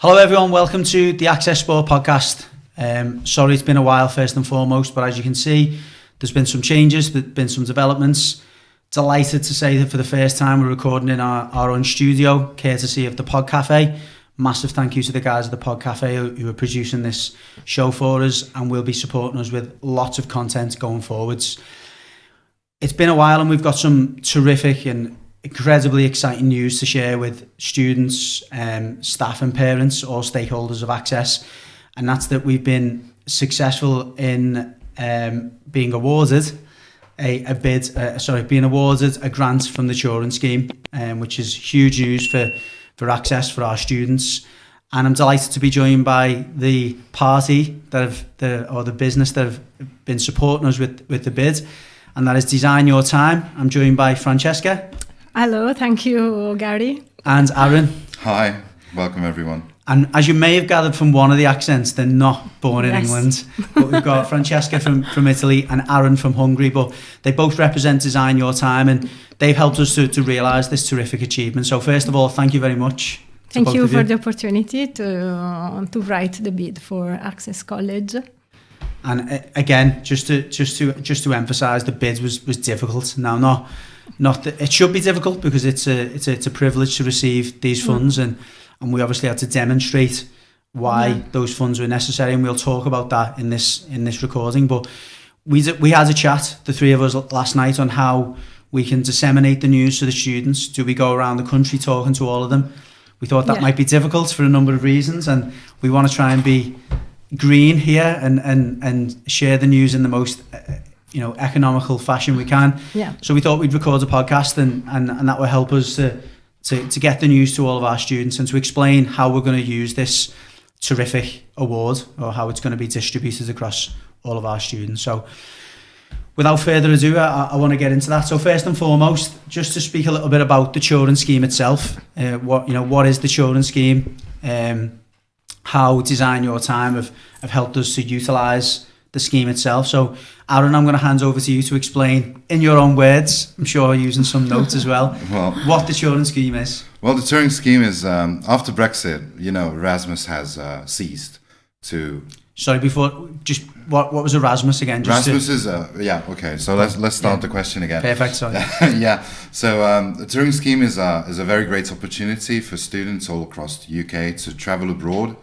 Hello everyone, welcome to the Access Sport podcast. Sorry it's been a while first and foremost, but as you can see, there's been some changes, there's been some developments. Delighted to say that for the first time we're recording in our own studio, courtesy of the Pod Cafe. Massive thank you to the guys at the Pod Cafe who are producing this show for us and will be supporting us with lots of content going forwards. It's been a while and we've got some terrific and incredibly exciting news to share with students, staff and parents, all stakeholders of Access. And that's that we've been successful in being awarded a grant from the Turing Scheme, which is huge news for Access, for our students. And I'm delighted to be joined by the party the business that have been supporting us with the bid, and that is Design Your Time. I'm joined by Francesca. Hello, thank you, Gary. And Aaron. Hi, welcome everyone. And as you may have gathered from one of the accents, they're not born in England. But we've got Francesca from Italy and Aaron from Hungary. But they both represent Design Your Time, and they've helped us to realise this terrific achievement. So first of all, thank you very much. Thank you for the opportunity to write the bid for Access College. And again, just to emphasise, the bid was difficult. Now, not that it should be difficult, because it's a privilege to receive these funds, and we obviously had to demonstrate why those funds were necessary, and we'll talk about that in this recording. But we had a chat, the three of us, last night on how we can disseminate the news to the students. Do we go around the country talking to all of them? We thought that might be difficult for a number of reasons, and we want to try and be green here and share the news in the most economical fashion we can. So we thought we'd record a podcast and that will help us to get the news to all of our students and to explain how we're going to use this terrific award, or how it's going to be distributed across all of our students. So without further ado, I want to get into that. So first and foremost, just to speak a little bit about the Turing Scheme itself. What is the Turing Scheme? How Design Your Time have helped us to utilise the scheme itself. So Aaron, I'm going to hand over to you to explain in your own words, I'm sure using some notes as well, what the Turing Scheme is. Well, the Turing Scheme is, after Brexit, Erasmus has ceased to... Sorry, before, just what was Erasmus again? Erasmus is, okay, so let's start the question again. Perfect, sorry. So the Turing Scheme is a very great opportunity for students all across the UK to travel abroad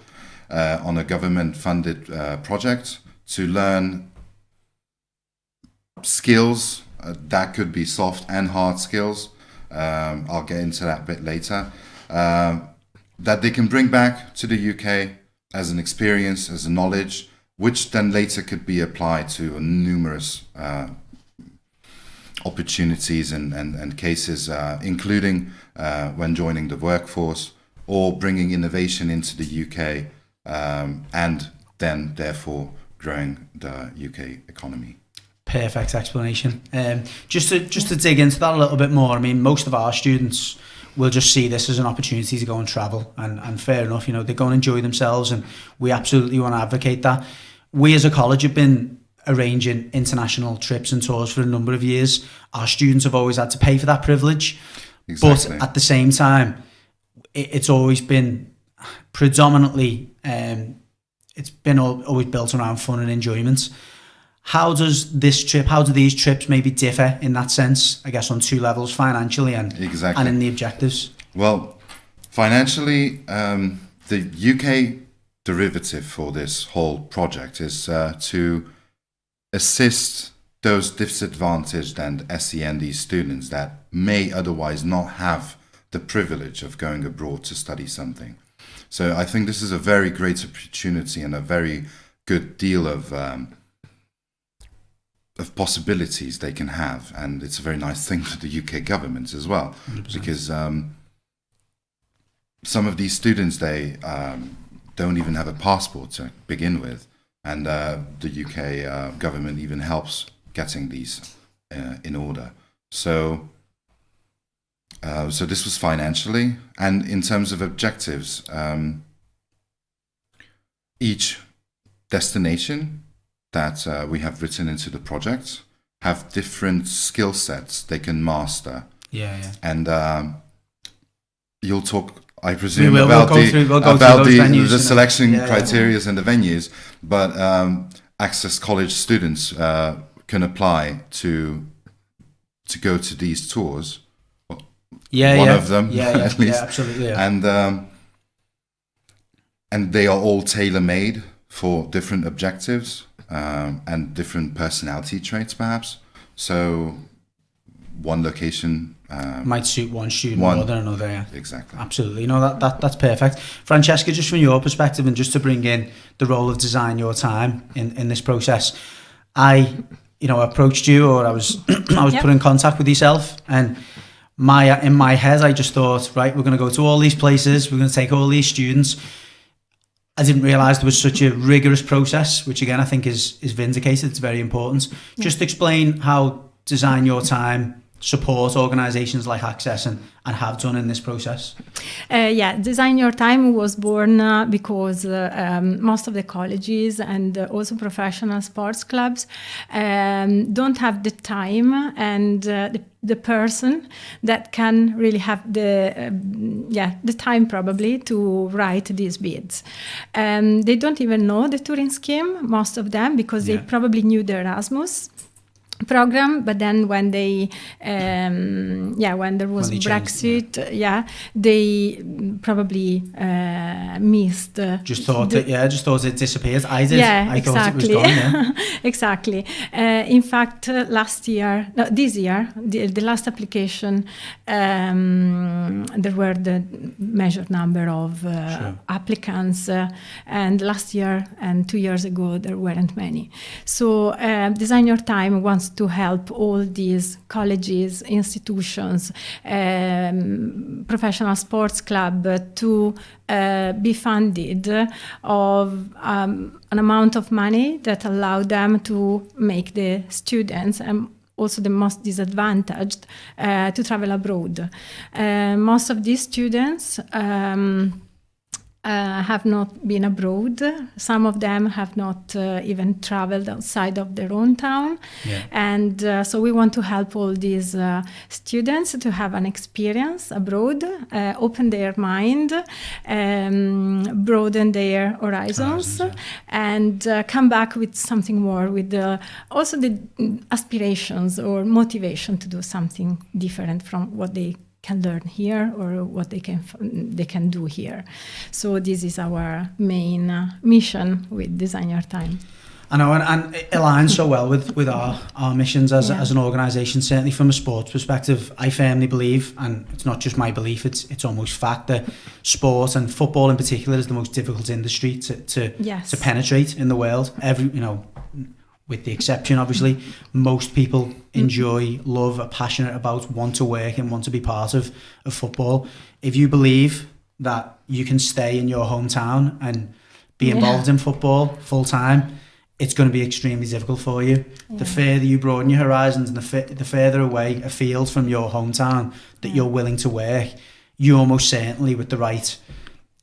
on a government-funded project, to learn skills that could be soft and hard skills. I'll get into that a bit later. That they can bring back to the UK as an experience, as a knowledge, which then later could be applied to numerous opportunities and cases, including when joining the workforce or bringing innovation into the UK, and then therefore growing the UK economy. Perfect explanation. Just to dig into that a little bit more, I mean, most of our students will just see this as an opportunity to go and travel, and fair enough, they're going to enjoy themselves, and we absolutely want to advocate that. We as a college have been arranging international trips and tours for a number of years. Our students have always had to pay for that privilege. Exactly. But at the same time, it's always been predominantly it's been always built around fun and enjoyment. How do these trips maybe differ in that sense, I guess, on two levels, financially and in the objectives? Well, financially, the UK derivative for this whole project is to assist those disadvantaged and SEND students that may otherwise not have the privilege of going abroad to study something. So I think this is a very great opportunity and a very good deal of possibilities they can have, and it's a very nice thing for the UK government as well, 100%. Because some of these students, they don't even have a passport to begin with, and the UK government even helps getting these in order. So this was financially, and in terms of objectives, each destination that we have written into the project have different skill sets they can master. Yeah. And you'll talk I presume We'll about go through those the venues, selection yeah, criteria and the venues, but Access College students can apply to go to these tours. One of them, at least. Yeah, absolutely. Yeah. And they are all tailor-made for different objectives and different personality traits, perhaps. So one location might suit one student more than another. Yeah. Exactly. Absolutely. No, that's perfect. Francesca, just from your perspective and just to bring in the role of Design Your Time in this process, I approached you, or I was put in contact with yourself, and in my head I just thought, right, we're going to go to all these places, we're going to take all these students. I didn't realise there was such a rigorous process, which again I think is vindicated. It's very important. Yeah. Just explain how Design Your Time support organisations like Access and have done in this process. Design Your Time was born because most of the colleges and also professional sports clubs don't have the time and the person that can really have the time probably to write these bids. They don't even know the Turing Scheme, most of them, because they probably knew the Erasmus program, but then when they when there was Brexit, they probably missed. Just thought it disappeared. I did. I thought it was gone. Yeah. Exactly. In fact, this year, the last application, there were the measured number of applicants, and last year and 2 years ago there weren't many. So Design Your Time wants to help all these colleges, institutions, professional sports club to be funded of an amount of money that allow them to make the students and also the most disadvantaged to travel abroad. Most of these students have not been abroad. Some of them have not even traveled outside of their own town. Yeah. And so we want to help all these students to have an experience abroad, open their mind, broaden their horizons, and come back with something more, with also the aspirations or motivation to do something different from what they can learn here or what they can do here. So this is our main mission with Design Your Time. I know, and it aligns so well with our missions as an organisation. Certainly from a sports perspective, I firmly believe, and it's not just my belief, it's almost fact, that sport and football in particular is the most difficult industry to penetrate in the world. With the exception, obviously, most people enjoy, love, are passionate about, want to work and want to be part of football. If you believe that you can stay in your hometown and be involved in football full time, it's going to be extremely difficult for you. Yeah. The further you broaden your horizons and the further away afield from your hometown that you're willing to work, you almost certainly, with the right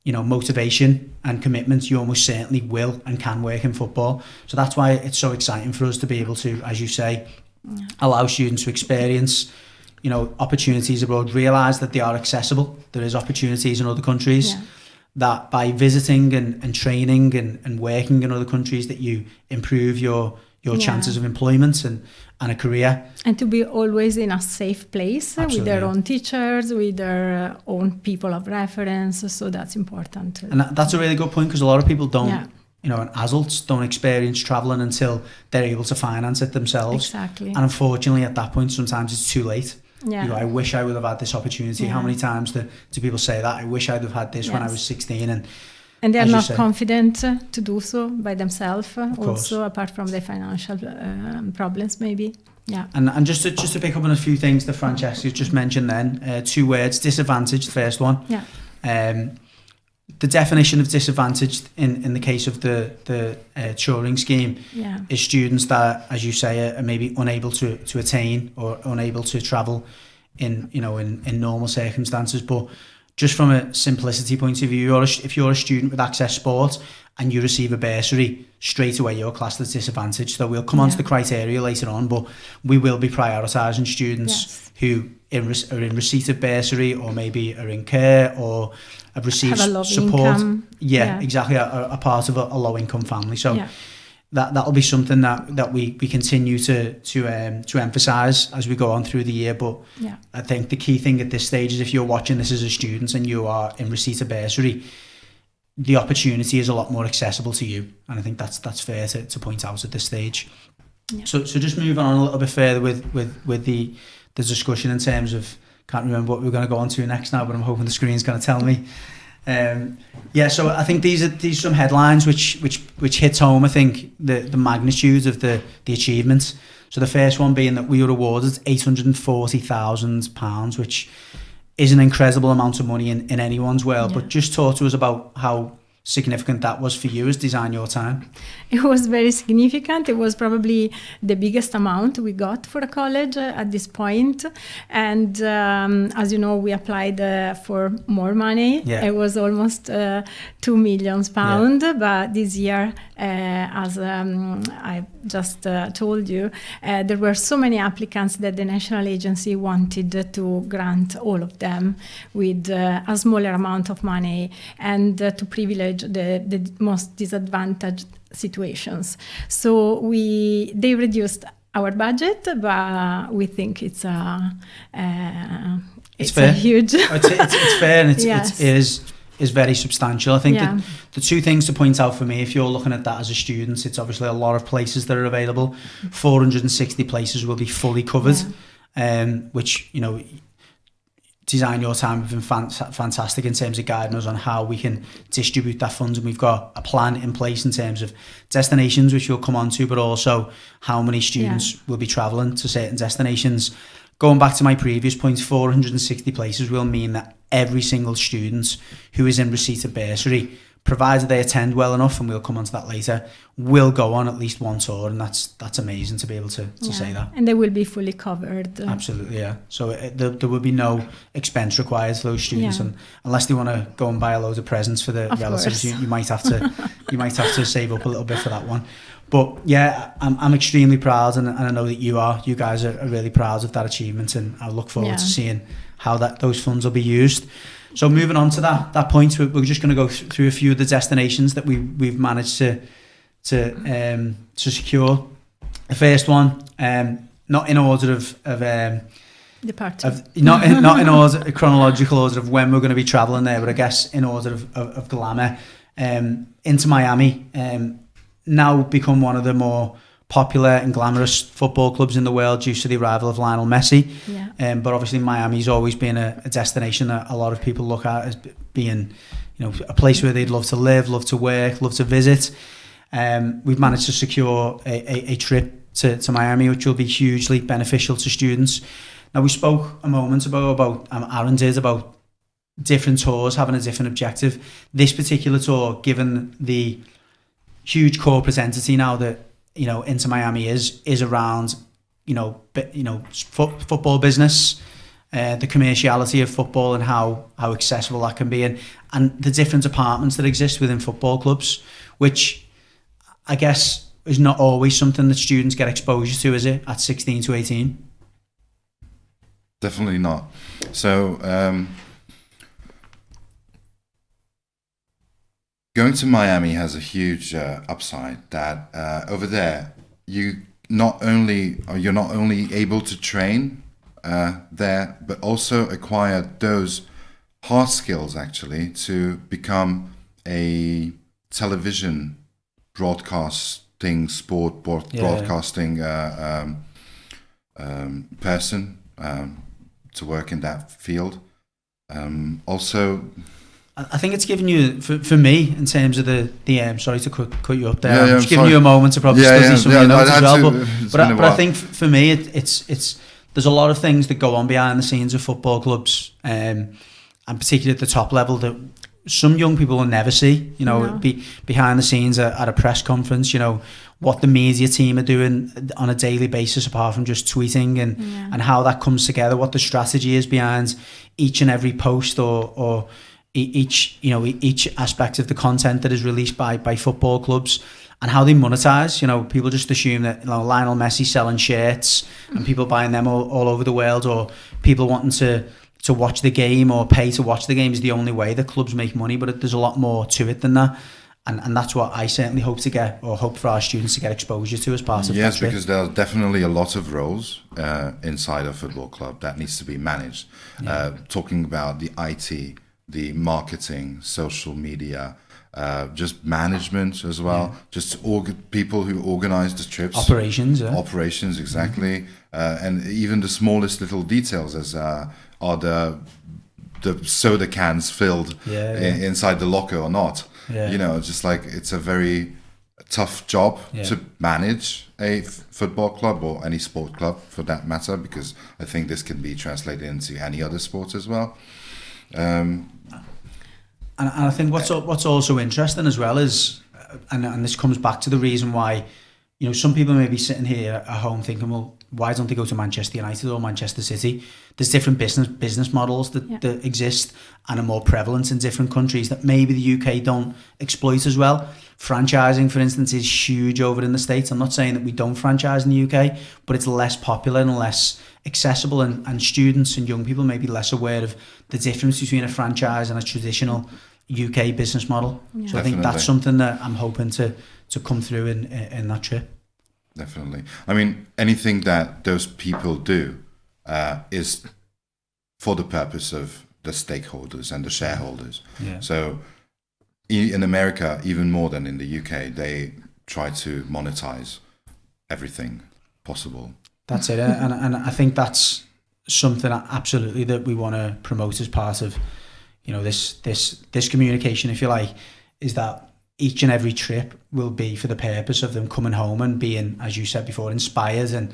motivation and commitment, you almost certainly will and can work in football. So that's why it's so exciting for us to be able to, as you say, allow students to experience, opportunities abroad, realise that they are accessible. There is opportunities in other countries, that by visiting and training and working in other countries, that you improve your chances of employment and a career. And to be always in a safe place. Absolutely. With their own teachers, with their own people of reference. So that's important. And that's a really good point, because a lot of people don't, and adults don't experience travelling until they're able to finance it themselves. Exactly. And unfortunately at that point, sometimes it's too late. Yeah. I wish I would have had this opportunity. How many times do people say that? I wish I'd have had this when I was 16. And they're not confident to do so by themselves, also, apart from the financial problems, maybe. Yeah. And just to pick up on a few things that Francesca just mentioned then, 2 words, disadvantaged, first one. Yeah. The definition of disadvantaged in the case of the Turing Scheme is students that, as you say, are maybe unable to attain or unable to travel in normal circumstances. But just from a simplicity point of view, if you're a student with Access Sport and you receive a bursary, straight away you're classed as disadvantaged. So we'll come on to the criteria later on, but we will be prioritising students who, are in receipt of bursary, or maybe are in care, or have received have a low support. income. Yeah, exactly. Are part of a low income family. So that'll be something that we continue to emphasise as we go on through the year. But I think the key thing at this stage is, if you're watching this as a student and you are in receipt of bursary, the opportunity is a lot more accessible to you, and I think that's fair to point out at this stage. Yeah. So just moving on a little bit further with the discussion in terms of, can't remember what we're going to go on to next now, but I'm hoping the screen's going to tell me. So I think these are some headlines which hits home, I think, the magnitude of the achievements. So the first one being that we were awarded £840,000, which is an incredible amount of money in anyone's world. But just talk to us about how significant that was for you as Design Your Time. It was very significant. It was probably the biggest amount we got for a college at this point. And as you know, we applied for more money. Yeah. It was almost £2 million. Yeah. But this year, as I just told you, there were so many applicants that the national agency wanted to grant all of them with a smaller amount of money, and to privilege the most disadvantaged situations. So they reduced our budget, but we think it's fair. A huge. It's fair, and it is very substantial. I think that the two things to point out for me, if you're looking at that as a student, it's obviously a lot of places that are available. 460 places will be fully covered, which, you know, Design Your Time have been fantastic in terms of guiding us on how we can distribute that funds, and we've got a plan in place in terms of destinations, which we'll come on to, but also how many students will be travelling to certain destinations. Going back to my previous point, 460 places will mean that every single student who is in receipt of bursary, provided they attend well enough, and we'll come on to that later, will go on at least one tour, and that's amazing to be able to say that. And they will be fully covered. Absolutely, yeah. So there will be no expense required for those students, and unless they want to go and buy a load of presents for their relatives, you might have to save up a little bit for that one. But yeah, I'm extremely proud, and I know that you guys are really proud of that achievement, and I look forward to seeing how those funds will be used. So moving on to that point, we're just going to go through a few of the destinations that we've managed to secure. The first one, not in order of departure, not in order, chronological order of when we're going to be travelling there, but I guess in order of glamour. Inter Miami, now become one of the more popular and glamorous football clubs in the world due to the arrival of Lionel Messi. Yeah. But obviously Miami's always been a destination that a lot of people look at as being, you know, a place where they'd love to live, love to work, love to visit. We've managed to secure a trip to Miami, which will be hugely beneficial to students. Now, we spoke a moment ago about Aaron did, about different tours having a different objective. This particular tour, given the huge corporate entity now that, you know, Inter Miami is around, football business, the commerciality of football, and how accessible that can be, and the different departments that exist within football clubs, which I guess is not always something that students get exposure to, is it, at 16 to 18? Definitely not. So going to Miami has a huge upside that over there you're not only able to train there, but also acquire those hard skills actually to become a television broadcasting broadcasting person, to work in that field. Also, I think it's given you, for me, in terms of the sorry to cut you up there. I'm just giving you a moment to probably study some of your notes as well. But I think for me, it's there's a lot of things that go on behind the scenes of football clubs, and particularly at the top level, that some young people will never see. You know, behind the scenes at a press conference, you know, what the media team are doing on a daily basis, apart from just tweeting, and how that comes together, what the strategy is behind each and every post or each aspect of the content that is released by football clubs. and how they monetize. You know, people just assume that, you know, Lionel Messi selling shirts and people buying them all over the world, or people wanting to watch the game or pay to watch the game is the only way that clubs make money. But there's a lot more to it than that. And that's what I certainly hope for our students to get exposure to as part of that. Yes, because there are definitely a lot of roles inside a football club that needs to be managed. Talking about the IT, the marketing, social media, just management as well. Just people who organize the trips. Operations, exactly. And even the smallest little details as are the soda cans filled inside the locker or not. You know, just like it's a very tough job to manage a football club or any sport club for that matter, because I think this can be translated into any other sport as well. And I think what's also interesting as well is, and this comes back to the reason why, you know, some people may be sitting here at home thinking, well, why don't they go to Manchester United or Manchester City? There's different business models that exist and are more prevalent in different countries that maybe the UK don't exploit as well. Franchising, for instance, is huge over in the States. I'm not saying that we don't franchise in the UK, but it's less popular and less accessible, and students and young people may be less aware of the difference between a franchise and a traditional UK business model. Yeah. So I think that's something that I'm hoping to come through in that trip. Definitely. I mean, anything that those people do is for the purpose of the stakeholders and the shareholders. Yeah. So in America, even more than in the UK, they try to monetize everything possible. That's it. And I think that's something absolutely that we want to promote as part of, you know, this communication, if you like, is that each and every trip will be for the purpose of them coming home and being, as you said before, inspired and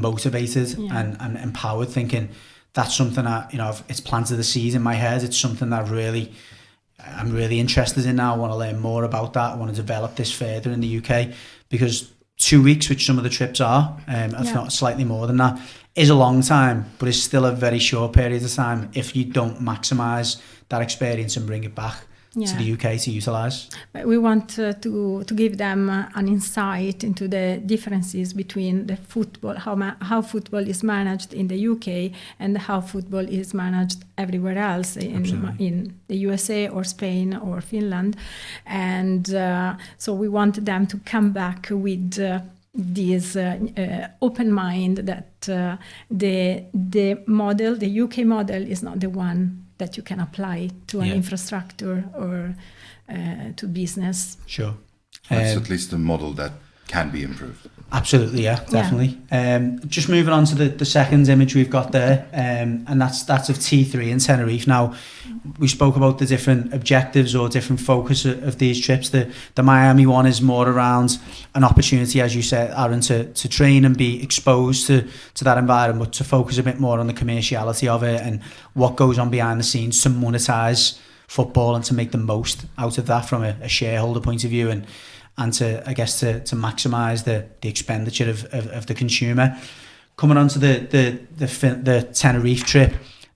motivated and empowered, thinking that's something that, you know, it's planted the seed in my head. It's something that I'm really interested in now. I want to learn more about that. I want to develop this further in the UK, because 2 weeks, which some of the trips are, if not slightly more than that, is a long time, but it's still a very short period of time if you don't maximise that experience and bring it back to the UK to utilise. We want to give them an insight into the differences between the football, how football is managed in the UK and how football is managed everywhere else in the USA or Spain or Finland. And so we want them to come back with this open mind that the model, the UK model, is not the one that you can apply to an infrastructure or to business. Sure. That's at least a model that can be improved. Absolutely, yeah, definitely. Just moving on to the second image we've got there, and that's of T3 in Tenerife. Now, we spoke about the different objectives or different focus of these trips. The Miami one is more around an opportunity, as you said, Aaron, to train and be exposed to that environment, but to focus a bit more on the commerciality of it and what goes on behind the scenes to monetize football and to make the most out of that from a shareholder point of view, and to, I guess, to maximise the expenditure of the consumer. Coming on to the Tenerife trip,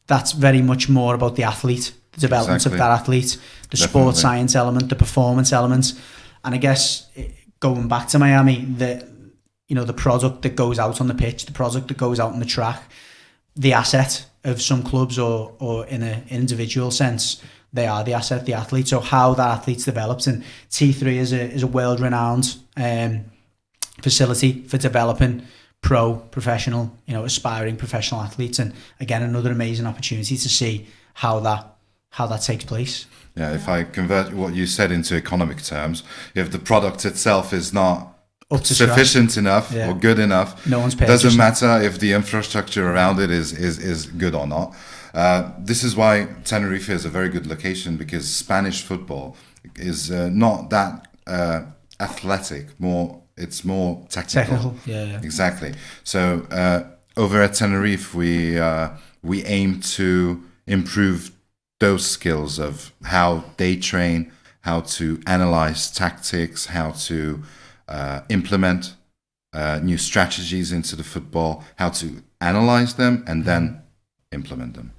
that's very much more about the athlete, the development of that athlete, the sports science element, the performance elements. And I guess going back to Miami, the product that goes out on the pitch, the product that goes out on the track, the asset of some clubs or in an individual sense, they are the asset, the athlete. So how that athlete's develops, and T3 is a world-renowned facility for developing professional, aspiring professional athletes. And again, another amazing opportunity to see how that takes place. Yeah, if I convert what you said into economic terms, if the product itself is not sufficient enough or good enough, no one's doesn't matter if the infrastructure around it is good or not. This is why Tenerife is a very good location, because Spanish football is not that athletic. It's more technical. Yeah. Exactly. So over at Tenerife, we aim to improve those skills of how they train, how to analyze tactics, how to implement new strategies into the football, how to analyze them and then implement them.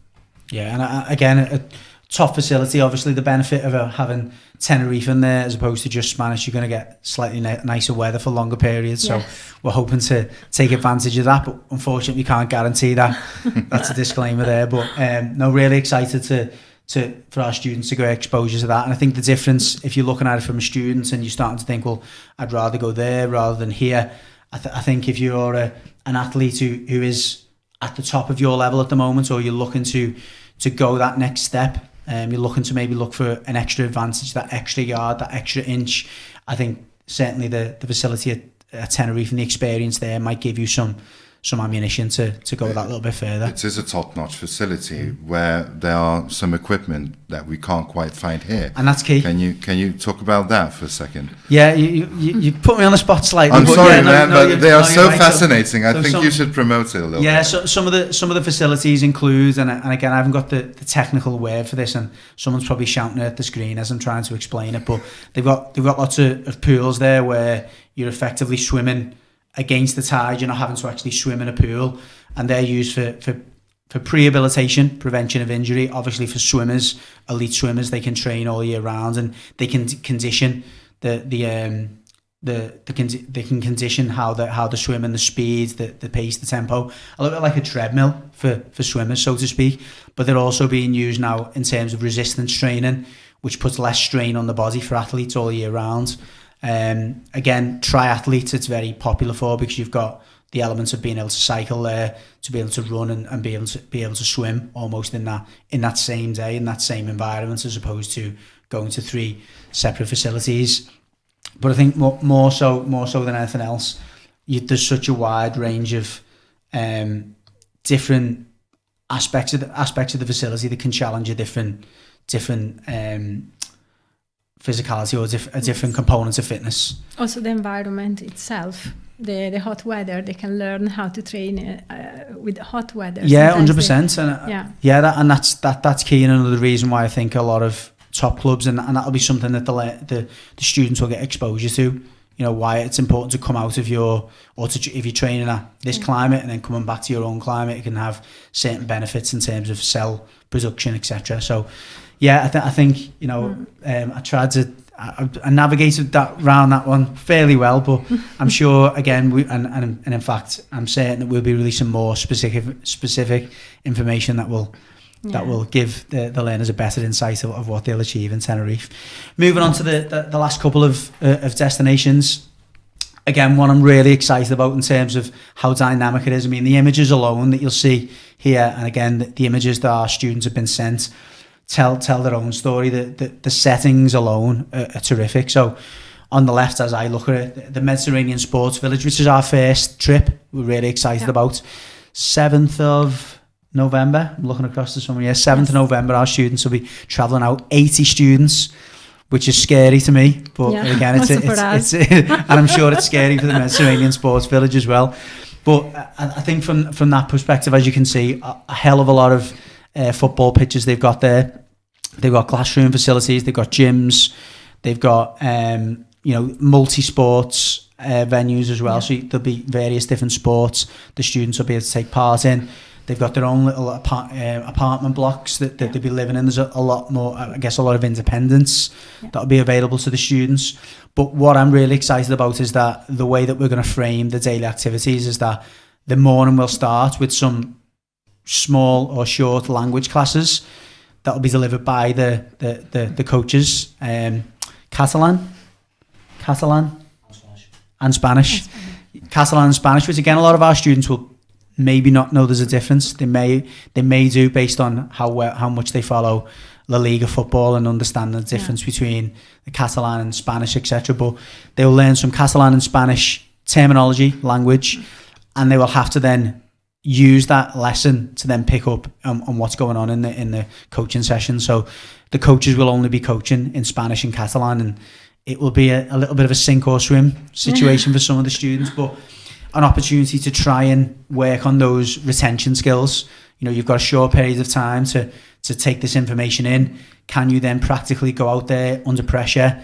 Yeah, and again, top facility. Obviously, the benefit of having Tenerife in there as opposed to just Spanish, you're going to get slightly nicer weather for longer periods. So we're hoping to take advantage of that, but unfortunately, we can't guarantee that. That's a disclaimer there. But no, really excited for our students to get exposure to that. And I think the difference, if you're looking at it from a student and you're starting to think, well, I'd rather go there rather than here. I think if you're an athlete who is at the top of your level at the moment, or you're looking to go that next step, you're looking to maybe look for an extra advantage, that extra yard, that extra inch, I think certainly the facility at Tenerife and the experience there might give you some ammunition to go that little bit further. It is a top-notch facility where there are some equipment that we can't quite find here, and that's key. Can you talk about that for a second? Yeah, you put me on the spot slightly. I'm sorry, yeah, man, but they are so right. fascinating. I think you should promote it a little bit. Yeah, so some of the facilities include, and again, I haven't got the technical word for this, and someone's probably shouting at the screen as I'm trying to explain it, but they've got lots of pools there where you're effectively swimming against the tide. You're not having to actually swim in a pool, and they're used for prehabilitation, prevention of injury. Obviously, for swimmers, elite swimmers, they can train all year round, and they can condition they can condition how the swim and the speed, the pace, the tempo, a little bit like a treadmill for swimmers, so to speak. But they're also being used now in terms of resistance training, which puts less strain on the body for athletes all year round. Again, triathletes, it's very popular for, because you've got the elements of being able to cycle there, to be able to run and be able to swim almost in that same day, in that same environment, as opposed to going to 3 separate facilities. But I think more so than anything else, there's such a wide range of different aspects of the facility that can challenge a different physicality or different components of fitness. Also the environment itself, the hot weather, they can learn how to train with hot weather. Yeah, 100%. And that's key, and another reason why I think a lot of top clubs, and that'll be something that the students will get exposure to. You know, why it's important to come out of if you're training at this climate and then coming back to your own climate, it can have certain benefits in terms of cell production, etc. So yeah, I think you know, I tried to I navigated around that one fairly well, but I'm sure again and in fact I'm certain that we'll be releasing more specific information that will give the learners a better insight of what they'll achieve in Tenerife. Moving on to the last couple of destinations. Again, one I'm really excited about in terms of how dynamic it is. I mean, the images alone that you'll see here, and again, the images that our students have been sent tell their own story. The settings alone are terrific. So on the left, as I look at it, the Mediterranean Sports Village, which is our first trip, we're really excited about. 7th of November, I'm looking across to someone here, 7th of November, our students will be travelling out, 80 students, which is scary to me, but again, it's and I'm sure it's scary for the Mediterranean Sports Village as well. But I think from that perspective, as you can see, a hell of a lot of football pitches they've got there. They've got classroom facilities, they've got gyms, they've got multi-sports venues as well. So there'll be various different sports the students will be able to take part in. They've got their own little apartment blocks that they'll be living in. There's a lot more, I guess, a lot of independence that'll be available to the students. But what I'm really excited about is that the way that we're going to frame the daily activities is that the morning will start with some small or short language classes that will be delivered by the coaches. Catalan and Spanish. Catalan and Spanish, which again, a lot of our students will maybe not know there's a difference. They may do, based on how much they follow La Liga football and understand the difference between the Catalan and Spanish, etc. But they will learn some Catalan and Spanish terminology, language, and they will have to then use that lesson to then pick up on what's going on in the coaching session. So the coaches will only be coaching in Spanish and Catalan, and it will be a little bit of a sink or swim situation for some of the students, but an opportunity to try and work on those retention skills. You know, you've got a short period of time to take this information in. Can you then practically go out there under pressure,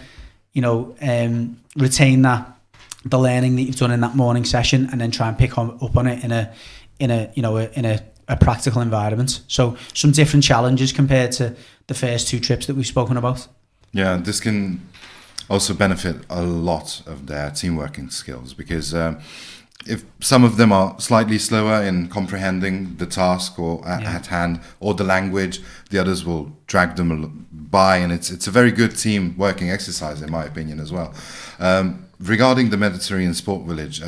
retain the learning that you've done in that morning session, and then try and pick up on it in a a practical environment. So some different challenges compared to the first two trips that we've spoken about. Yeah, this can also benefit a lot of their team working skills, because if some of them are slightly slower in comprehending the task or at hand, or the language, the others will drag them by, and it's a very good team working exercise in my opinion as well. Regarding the Mediterranean Sport Village,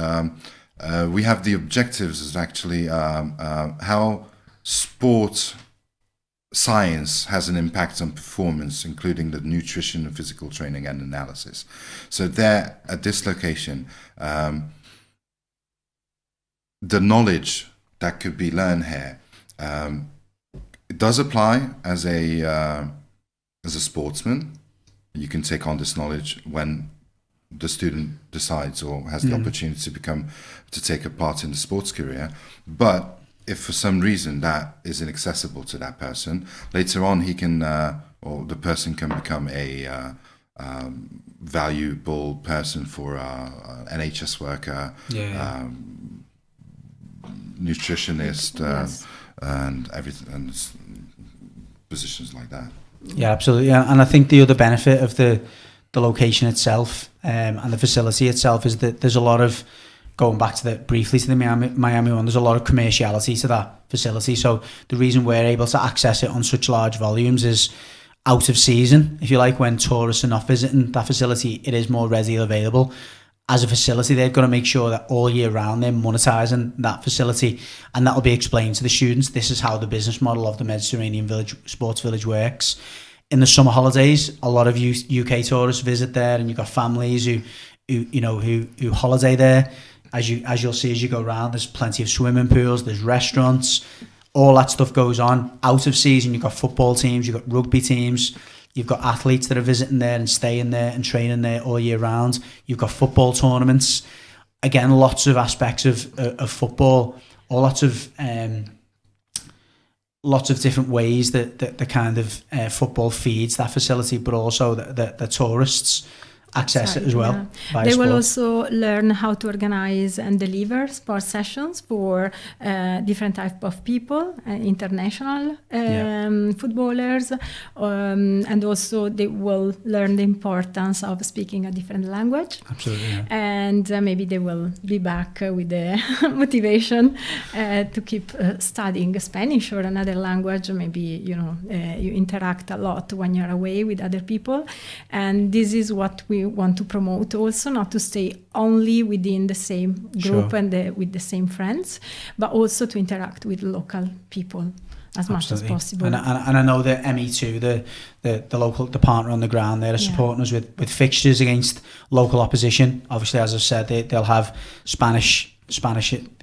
we have the objectives as actually how sport science has an impact on performance, including the nutrition and physical training and analysis. So there, at this location, the knowledge that could be learned here, it does apply as a sportsman. You can take on this knowledge when the student decides or has the opportunity to take a part in the sports career. But if for some reason that is inaccessible to that person, later on he can, or the person can become a valuable person for NHS worker, nutritionist, and everything, and positions like that. Yeah, absolutely. And I think the other benefit of the location itself and the facility itself is that there's a lot of, going back to briefly to the Miami one, there's a lot of commerciality to that facility. So the reason we're able to access it on such large volumes is out of season, if you like, when tourists are not visiting that facility, it is more readily available. As a facility, they've got to make sure that all year round they're monetising that facility, and that'll be explained to the students. This is how the business model of the Mediterranean Sports Village works. In the summer holidays, a lot of UK tourists visit there, and you've got families who holiday there. As you'll see as you go around, there's plenty of swimming pools, there's restaurants, all that stuff goes on. Out of season, you've got football teams, you've got rugby teams, you've got athletes that are visiting there and staying there and training there all year round. You've got football tournaments. Again, lots of aspects of football, or lots of different ways that the kind of football feeds that facility, but also the tourists access it as well. Yeah. They will also learn how to organize and deliver sports sessions for different type of people, international footballers, and also they will learn the importance of speaking a different language. Absolutely. Yeah. And maybe they will be back with the motivation to keep studying Spanish or another language. Maybe you interact a lot when you're away with other people, and this is what we want to promote also, not to stay only within the same group and with the same friends, but also to interact with local people as much as possible. And I know that ME2, the local, the partner on the ground there, are supporting us with fixtures against local opposition. Obviously, as I've said, they'll have Spanish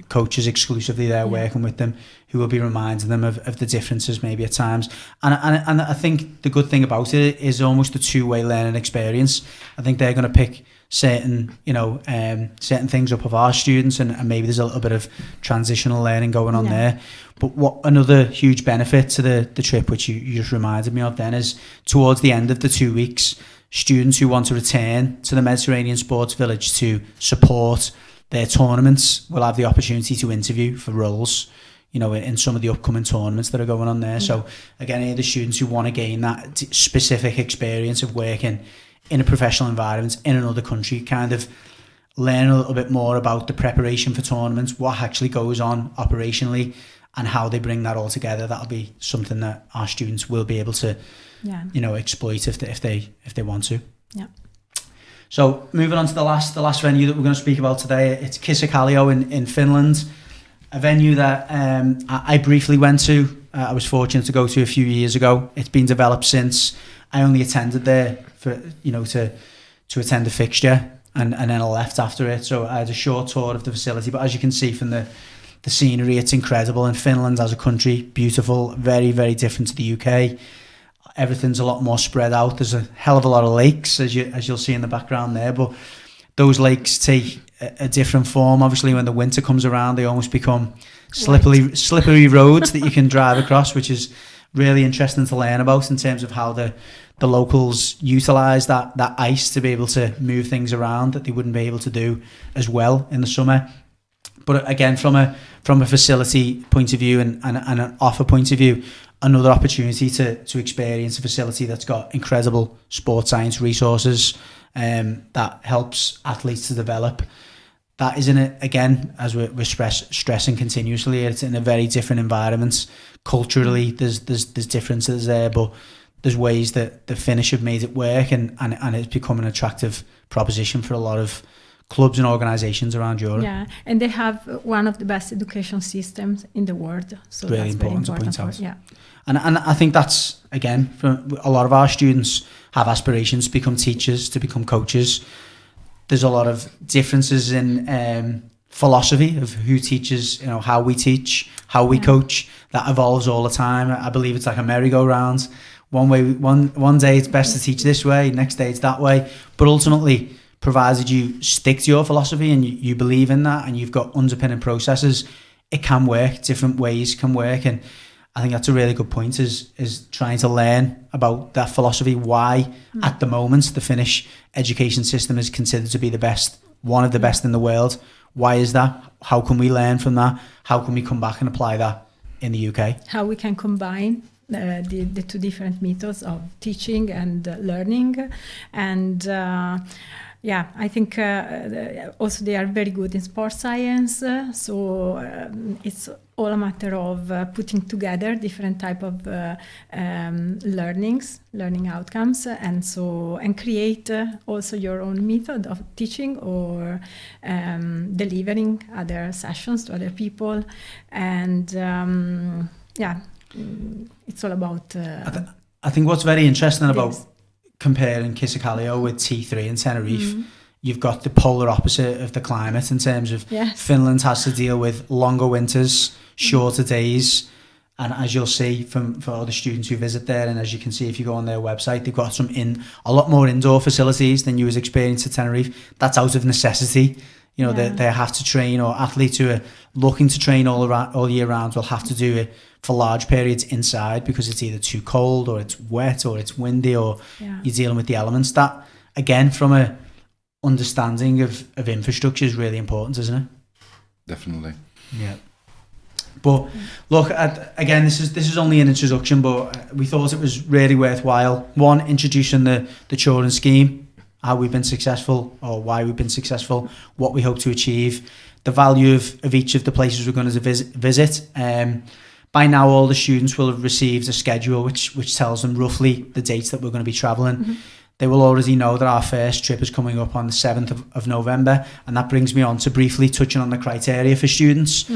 coaches exclusively there working with them, who will be reminding them of the differences maybe at times. And I think the good thing about it is almost a two-way learning experience. I think they're going to pick certain things up of our students, and maybe there's a little bit of transitional learning going on there. But what another huge benefit to the trip, which you just reminded me of then, is towards the end of the 2 weeks, students who want to return to the Mediterranean Sports Village to support their tournaments will have the opportunity to interview for roles, in some of the upcoming tournaments that are going on there. So again, any of the students who want to gain that specific experience of working in a professional environment in another country, kind of learn a little bit more about the preparation for tournaments, what actually goes on operationally, and how they bring that all together. That'll be something that our students will be able to, exploit if they want to. Yeah. So moving on to the last venue that we're going to speak about today, it's Kisakallio in Finland, a venue that I briefly went to. I was fortunate to go to a few years ago. It's been developed since. I only attended there for to attend a fixture, and then I left after it. So I had a short tour of the facility, but as you can see from the scenery, it's incredible. And Finland as a country, beautiful, very, very different to the UK. Everything's a lot more spread out. There's a hell of a lot of lakes, as you'll see in the background there, but those lakes take a different form. Obviously, when the winter comes around, they almost become slippery roads that you can drive across, which is really interesting to learn about in terms of how the locals utilise that ice to be able to move things around that they wouldn't be able to do as well in the summer. But again, from a facility point of view and an offer point of view, another opportunity to experience a facility that's got incredible sports science resources that helps athletes to develop. That is in it, again, as we're stressing continuously, it's in a very different environment. Culturally, there's differences there, but there's ways that the Finnish have made it work, and it's become an attractive proposition for a lot of clubs and organisations around Europe. Yeah, and they have one of the best education systems in the world. So really that's important very important to point out. Yeah. And I think that's, again, for a lot of our students have aspirations to become teachers, to become coaches. There's a lot of differences in philosophy of who teaches, how we teach, how we coach. That evolves all the time. I believe it's like a merry-go-round. One day it's best to teach this way, next day it's that way. But ultimately, provided you stick to your philosophy and you believe in that and you've got underpinning processes, it can work. Different ways can work. And I think that's a really good point, is trying to learn about that philosophy, why at the moment the Finnish education system is considered to be the best, one of the best in the world. Why is that? How can we learn from that? How can we come back and apply that in the UK? How we can combine the two different methods of teaching and learning. And I think also they are very good in sports science. So it's all a matter of putting together different type of learning outcomes, and create also your own method of teaching or delivering other sessions to other people. And it's all about. I think what's very interesting about comparing Kisakallio with T3 and Tenerife, you've got the polar opposite of the climate in terms of Finland has to deal with longer winters, shorter days, and as you'll see for all the students who visit there, and as you can see if you go on their website, they've got a lot more indoor facilities than you was experiencing at Tenerife. That's out of necessity. They have to train, or athletes who are looking to train all year round will have to do it for large periods inside because it's either too cold or it's wet or it's windy or you're dealing with the elements. That, again, from a understanding of infrastructure is really important, isn't it? Definitely. Yeah. But look, again, this is only an introduction, but we thought it was really worthwhile. One, introducing the Turing Scheme, how we've been successful or why we've been successful, what we hope to achieve, the value of each of the places we're going to visit. By now, all the students will have received a schedule which tells them roughly the dates that we're going to be travelling. They will already know that our first trip is coming up on the 7th of November, and that brings me on to briefly touching on the criteria for students.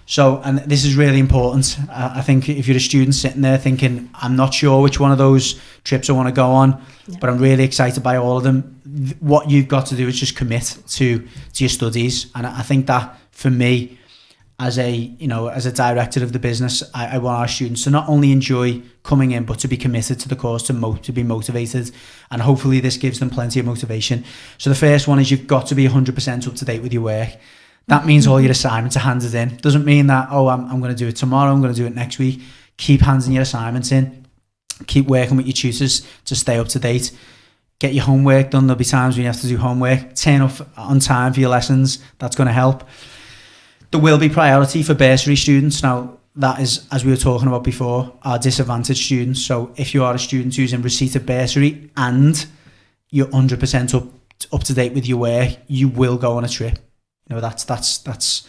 So, and this is really important. I think if you're a student sitting there thinking, I'm not sure which one of those trips I want to go on, but I'm really excited by all of them, what you've got to do is just commit to your studies. And I think that, for me, as a director of the business, I want our students to not only enjoy coming in, but to be committed to the course, to be motivated. And hopefully this gives them plenty of motivation. So the first one is you've got to be 100% up to date with your work. That means all your assignments are handed in. Doesn't mean that, I'm going to do it tomorrow, I'm going to do it next week. Keep handing your assignments in. Keep working with your tutors to stay up to date. Get your homework done. There'll be times when you have to do homework. Turn up on time for your lessons. That's going to help. There will be priority for bursary students. Now, that is, as we were talking about before, our disadvantaged students. So if you are a student who's in receipt of bursary and you're 100% up to date with your work, you will go on a trip. That's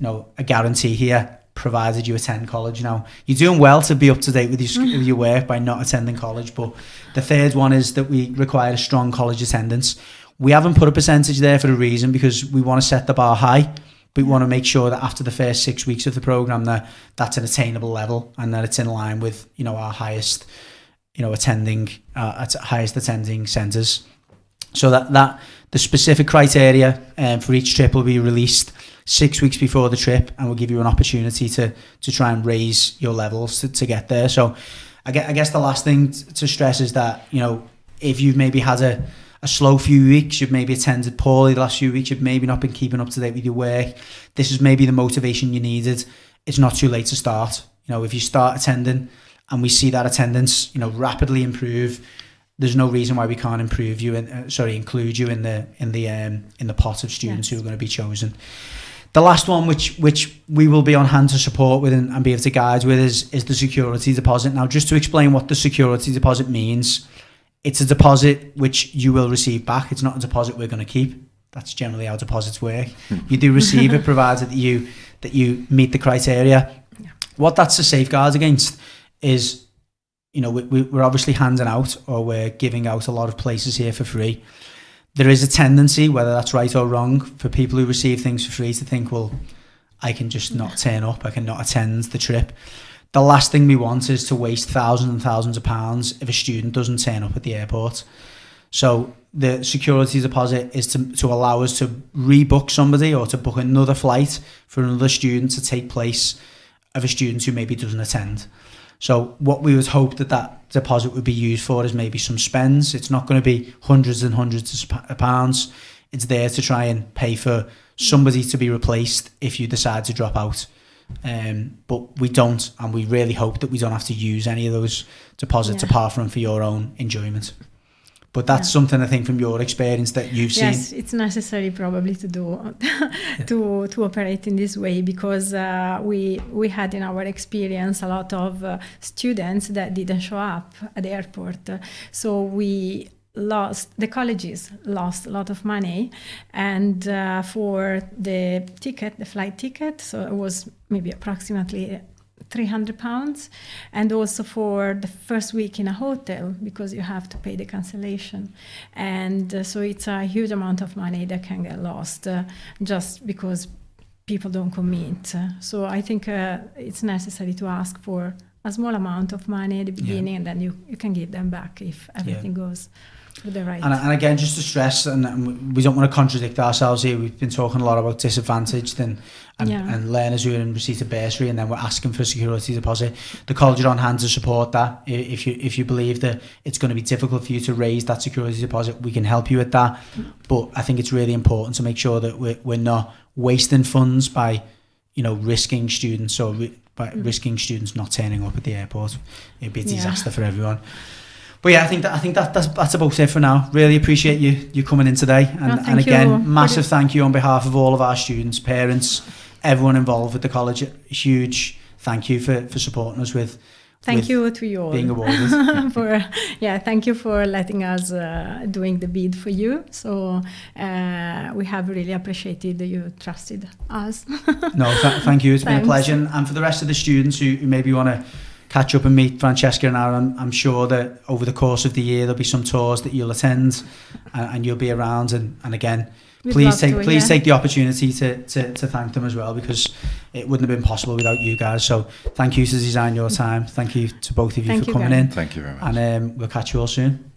a guarantee here, provided you attend college. Now, you're doing well to be up to date with your work by not attending college. But the third one is that we require a strong college attendance. We haven't put a percentage there for a reason, because we want to set the bar high. But we want to make sure that after the first 6 weeks of the program, that's an attainable level and that it's in line with our highest attending centres. So that the specific criteria for each trip will be released 6 weeks before the trip, and we'll give you an opportunity to try and raise your levels to get there. So I guess the last thing to stress is that if you've maybe had a slow few weeks, you've maybe attended poorly the last few weeks, you've maybe not been keeping up to date with your work, this is maybe the motivation you needed. It's not too late to start. If you start attending and we see that attendance rapidly improve, there's no reason why we can't include you in the pot of students who are going to be chosen. The last one, which we will be on hand to support with and be able to guide with, is the security deposit. Now, just to explain what the security deposit means, it's a deposit which you will receive back. It's not a deposit we're going to keep. That's generally how deposits work. You do receive it provided that you meet the criteria. Yeah. What that's a safeguard against is, we're obviously handing out, or we're giving out a lot of places here for free. There is a tendency, whether that's right or wrong, for people who receive things for free to think, well, I can just not turn up, I can not attend the trip. The last thing we want is to waste thousands and thousands of pounds if a student doesn't turn up at the airport. So the security deposit is to allow us to rebook somebody, or to book another flight for another student to take place of a student who maybe doesn't attend. So what we would hope that deposit would be used for is maybe some spends. It's not going to be hundreds and hundreds of pounds. It's there to try and pay for somebody to be replaced if you decide to drop out. But we don't, and we really hope that we don't have to use any of those deposits apart from for your own enjoyment. But that's something, I think, from your experience that you've seen. Yes, it's necessary probably to do to operate in this way, because we had in our experience a lot of students that didn't show up at the airport. So the colleges lost a lot of money, and for the flight ticket, so it was maybe approximately £300, and also for the first week in a hotel, because you have to pay the cancellation, and so it's a huge amount of money that can get lost just because people don't commit. So I think it's necessary to ask for a small amount of money at the beginning, and then you can give them back if everything goes with the right. And again, just to stress, and we don't want to contradict ourselves here, we've been talking a lot about disadvantaged and learners who are in receipt of bursary, and then we're asking for a security deposit. The college are on hand to support that. If you believe that it's going to be difficult for you to raise that security deposit, we can help you with that. But I think it's really important to make sure that we're not wasting funds by risking students, or by risking students not turning up at the airport. It'd be a disaster for everyone. But yeah, I think that's about it for now. Really appreciate you coming in today, and again, massive thank you on behalf of all of our students, parents, everyone involved with the college. A huge thank you for supporting us with. Thank you to you all being awarded. Thank you for letting us doing the bid for you. So we have really appreciated that you trusted us. No, thank you. It's been a pleasure, and for the rest of the students who maybe want to catch up and meet Francesca and Aaron, I'm sure that over the course of the year there'll be some tours that you'll attend, and you'll be around, and again, please take the opportunity to thank them as well, because it wouldn't have been possible without you guys. So thank you to design your time. Thank you to both of you for coming in. Thank you very much. And we'll catch you all soon.